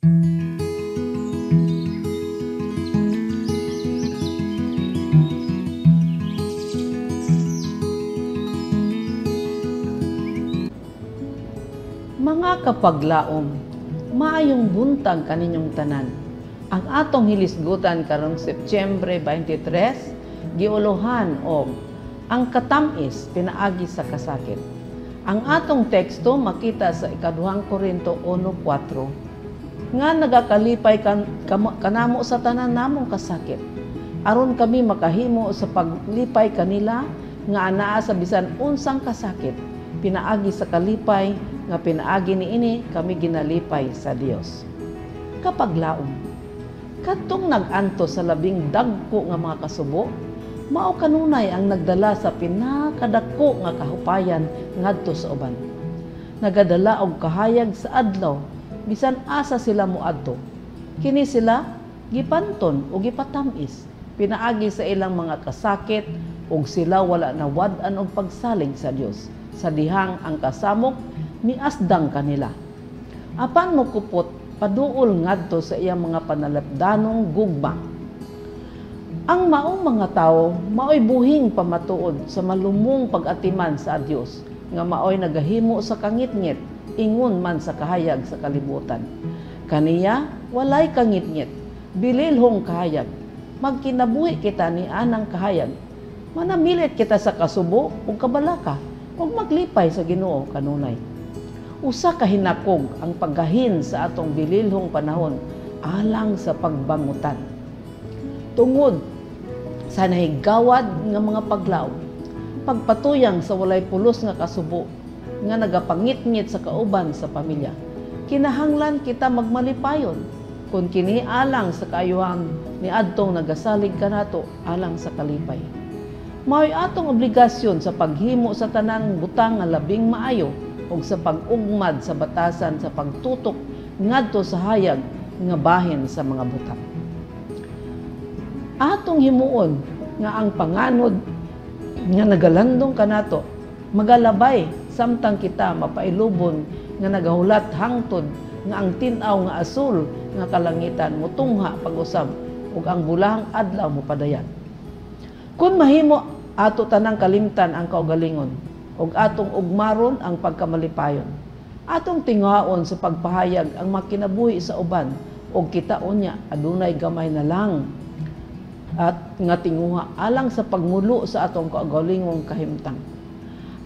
Mga kapaglaom, maayong buntag kaninyong tanan. Ang atong hilisgutan karong Setyembre 23, giuluhan og ang katamis pinaagi sa kasakit. Ang atong teksto makita sa ikaduhang Korinto 1:4 nga nagakalipay kanamo sa tanan namong kasakit aron kami makahimo sa paglipay kanila nga anaa sa bisan unsang kasakit pinaagi sa kalipay nga pinaagi niini kami ginalipay sa Dios. Kapaglaom, kadtong nag-antos sa labing dagko nga mga kasubo, mao kanunay ang nagdala sa pinakadako nga kahupayan ngadto sa uban. Nagadala og kahayag sa adlaw bisan asa sila moadto. Kini sila gipanton o gipatamis pinaagi sa ilang mga kasakit ug sila wala nawad-an og pagsalig sa Dios. Sa dihang ang kasamok niasdang kanila. Apan mokupot paduol ngadto sa iyang mga panalapdanong gugma. Ang maong mga tawo maoy buhing pamatuod sa malumong pag-atiman sa Dios nga maoy nagahimo sa kangitngit ingon man sa kahayag sa kalibutan. Kaniya walay kangitngit, bililhong kahayag. Magkinabuhi kita ni anang kahayag. Manamilit kita sa kasubo ug kabalaka ug maglipay sa Ginoo kanunay. Usa ka hinakog ang paggahin sa atong bililhong panahon alang sa pagbangutan. Tungod sa nahigawad nga mga paglaw, pagpatuyang sa walay pulos nga kasubo nga nagapangit-ngit sa kauban sa pamilya, kinahanglan kita magmalipayon kung kini alang sa kaayuhan ni adtong nagasalig kanato alang sa kalipay. Mao'y atong obligasyon sa paghimo sa tanang butang nga labing maayo ug sa pag-ugmad sa batasan sa pagtutok ngadto sa hayag nga bahin sa mga butang. Atong himuon nga ang panganod nga nagalandong kanato magalabay samtang kita mapailubon nga nagahulat hangtod nga ang tin-aw nga asul nga kalangitan motungha pag-usab ug ang bulahang adlaw mopadayan. Kung mahimo ato tanang kalimtan ang kaugalingon ug atong ugmaron ang pagkamalipayon. Atong tinguhaon sa pagpahayag ang makinabuhi sa uban ug kita unya adunay gamay na lang at nga tinguha alang sa pagmulo sa atong kaugalingong kahimtang.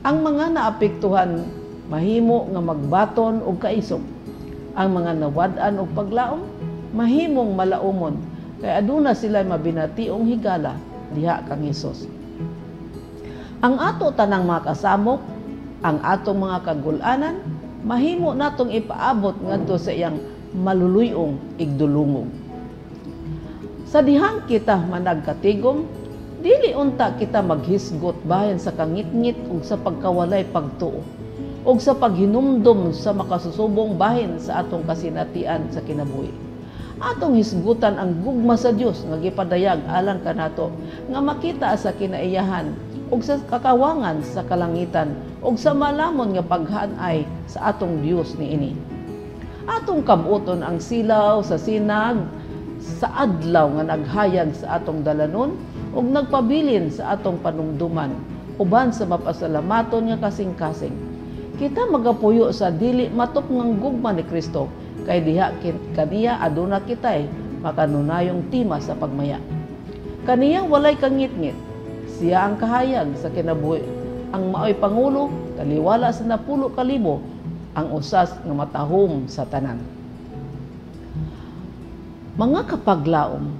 Ang mga naapektuhan mahimo nga magbaton og kaisog. Ang mga nawad-an og paglaom mahimong malaumon kay aduna sila mabinationg higala diha kang Hesus. Ang ato tanang mga kasamok, ang atong mga kagulanan, mahimo natong ipaabot ngadto sa iyang maluluyong igdulungog. Sa dihang kita managkatigom, dili unta kita maghisgot bahin sa kangitngit ug sa pagkawalay pagtuo ug sa paghinumdom sa makasusubong bahin sa atong kasinatian sa kinabuhi. Atong hisgutan ang gugma sa Dios nga gipadayag alang kanato nga makita sa kinaiyahan ug sa kakawangan sa kalangitan ug sa malamon nga paghanay sa atong Dios niini. Atong kabuton ang silaw sa sinag sa adlaw nga naghayag sa atong dalanon ug nagpabilin sa atong panumduman uban sa mapasalamaton nga kasing-kasing. Kita magapuyo sa dili matupngang gugma ni Kristo kay diha kaniya aduna kitay makanunayong tima sa pagmaya. Kaniya walay kangitngit. Siya ang kahayag sa kinabuhi. Ang maoy pangulo taliwala sa 10,000 ang usas nga matahom sa tanan. Mga kapaglaom,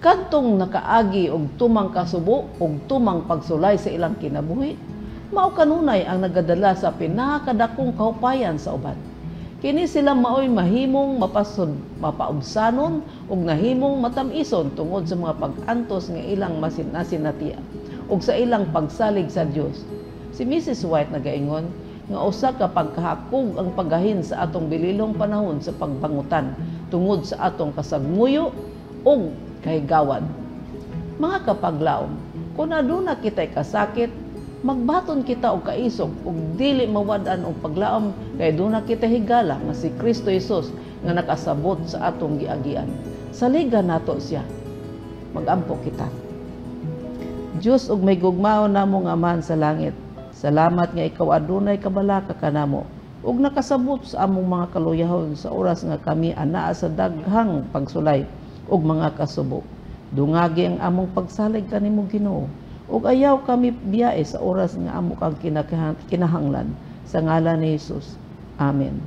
kadtong nakaagi og tumang kasubo og tumang pagsulay sa ilang kinabuhi, mao kanunay ang nagadala sa pinakadakong kahupayan sa uban. Kini sila maoy mahimong mapasod, mapaubsanon ug nahimong matamison tungod sa mga pag-antos nga ilang masinasinatian ug sa ilang pagsalig sa Dios. Si Mrs. White nagaingon nga usa ka pagkahakog ang paggahin sa atong bililong panahon sa pagbangutan tungod sa atong kasagmuyo ug kahigawad. Mga kapaglaom, kung aduna kitay kasakit, Magbaton kita og kaisog ug dili mawad-an og paglaom kay duna kita higala nga si Kristo Jesus nga nakasabot sa atong giagian. Saligan nato siya. Magampo kita. Diyos ug may gugmaon namo nga man sa langit. Salamat nga ikaw adunay kabalaka kanamo ug nakasabot sa among mga kaluyahon sa oras nga kami anaa sa daghang pagsulay ug mga kasubo. Dungagi ang among pagsalig kanimo Ginoo ug ayaw kami biyae sa oras nga amo kang kinahanglan sa ngalan ni Jesus. Amen.